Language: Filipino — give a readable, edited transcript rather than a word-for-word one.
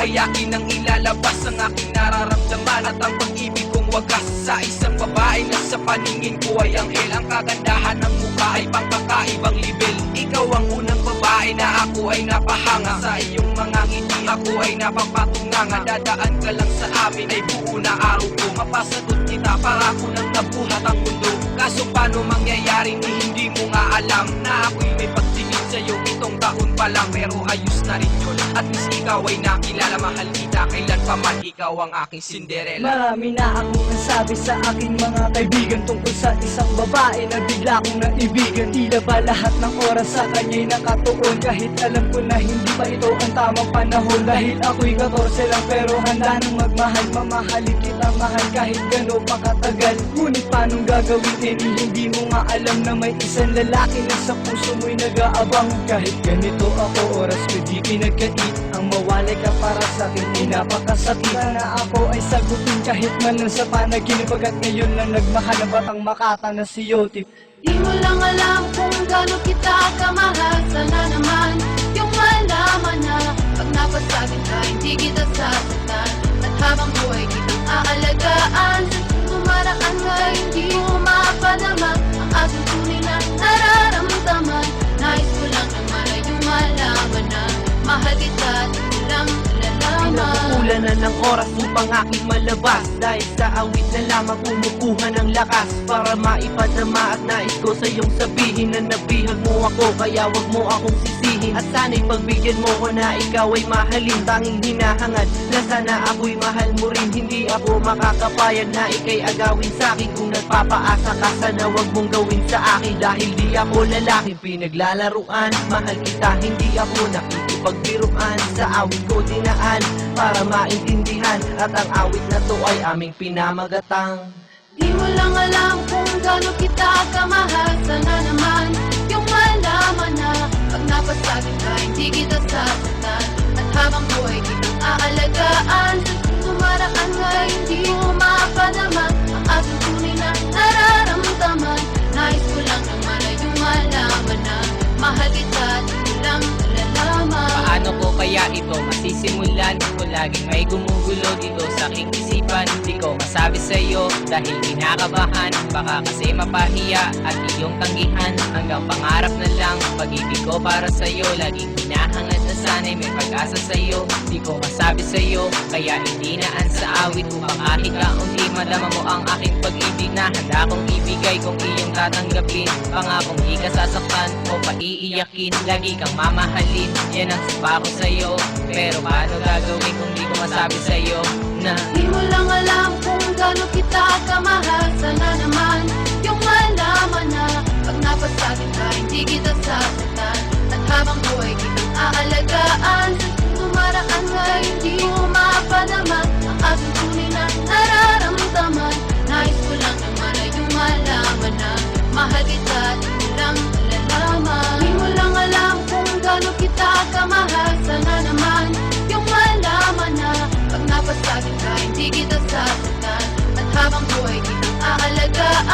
ay akin ang ilalabas ang aking nararamdaman at ang pag-ibig kong wagas sa isang babae na sa paningin ko ay anghel. Ang kagandahan ng mukha ay pangkakaibang level. Ikaw ang unang babae na ako ay napahanga. Sa iyong mga ngiti ako ay napapatunganga. Dadaan ka lang sa amin ay buo na araw ko. Mapasagot kita para ko nang nabuhat ang mundo. Kaso paano mangyayari ni hindi mo nga alam na ako'y may pagtingin sa'yo itong taon pa lang. Pero ayos na rin yun, at least ikaw ay nakilala. Mahal kita kailan pa man, ikaw ang aking Cinderella. Marami na akong nasabi sa aking mga kaibigan tungkol sa isang babae na bigla kong naibigan. Tila ba lahat ng oras sa kanya'y nakatuon, kahit alam ko na hindi pa ito ang tamang panahon. Dahil ako'y 14 lang pero handa nang magmahal. Mamahalin kita mahal kahit gano'n pa katagal. Ngunit paanong gagawin hindi mo nga alam na may isang lalaki na sa puso mo'y nag-aabang. Kahit ganito ako oras ko di pinagkait, ang mawalay ka para sa'kin ay napakasakit. Na ako ay sagutin kahit man lang sa panaginip, pagkat ngayon lang nagmahal na batang Makata na si Yotip. Di mo lang alam kung gaano kita kamahal. Sana naman yung malaman na pag napasagin ka hindi kita sasaktan. At habang buhay kitang aalagaan, tumaraan ka hindi mo mapadama ang aking tunay na nararamdaman. Nais ko lang ng malayong malaman na mahal kita at hindi lang nalalaman. Pinakukulan na ng oras upang aking malabas, dahil sa awit na lamang kumukuha ng lakas para maipadama. At nais ko sa iyong sabihin na nabihag mo ako, kaya wag mo akong sisihin. At sana'y pagbigyan mo ko na ikaw ay mahalin. Tanging hinahangad na sana ako'y mahal mo rin. Hindi ako makakapayag na ika'y agawin sa'kin. Kung nagpapaasa ka sana wag mong gawin sa akin. Dahil di ako lalaking pinaglalaruan, mahal kita hindi ako nakikipagbiruan. Sa awit ko dinaan para maintindihan, at ang awit na to ay aming pinamagatang. Di mo lang alam kung gaano kita kamahal. Sana naman yung malaman na pag napasagin ka hindi kita sasaktan. At habang buhay kitang aalagaan, tumaraan ka hindi mo mapadama ang aking tunay na nararamdaman. Nais ko lang ng malayong malaman na mahal kita at hindi lang nalalaman. Paano ko kaya ito masisimulan? Kung laging may gumugulo dito sa aking isipan. Di ko masabi sa'yo dahil kinakabahan. Baka kasi mapahiya at iyong tanggihan. Hanggang pangarap na lang pag-ibig ko para sa'yo. Laging hinahangad na sana'y may pag-asa sa'yo. Di ko masabi sa'yo kaya hindi naan sa awit. Upang kahit kaunti madama mo ang aking pag-ibig na handa kong ibigay kung iyong tatanggapin. Pangakong di ka sasaktan o paiiyakin. Lagi kang mamahalin, yan ang sipa ko sa'yo. Pero paano gagawin kung di ko masabi sa'yo na Di mo lang alam kung gaano kita kamahal. Sana naman yung malaman na pag napasagin ka hindi kita sasaktan. At habang buhay kitang aalagaan, tumaraan ka hindi mo mapadama ang aking tunay na nararamdaman. Nais ko lang ng malayong malaman na mahal kita at hindi lang nalalaman. Di mo lang alam kung gaano kita kamahal. Sana naman yung malaman na pag napasagin ka hindi kita sasaktan. At habang buhay kitang aalagaan,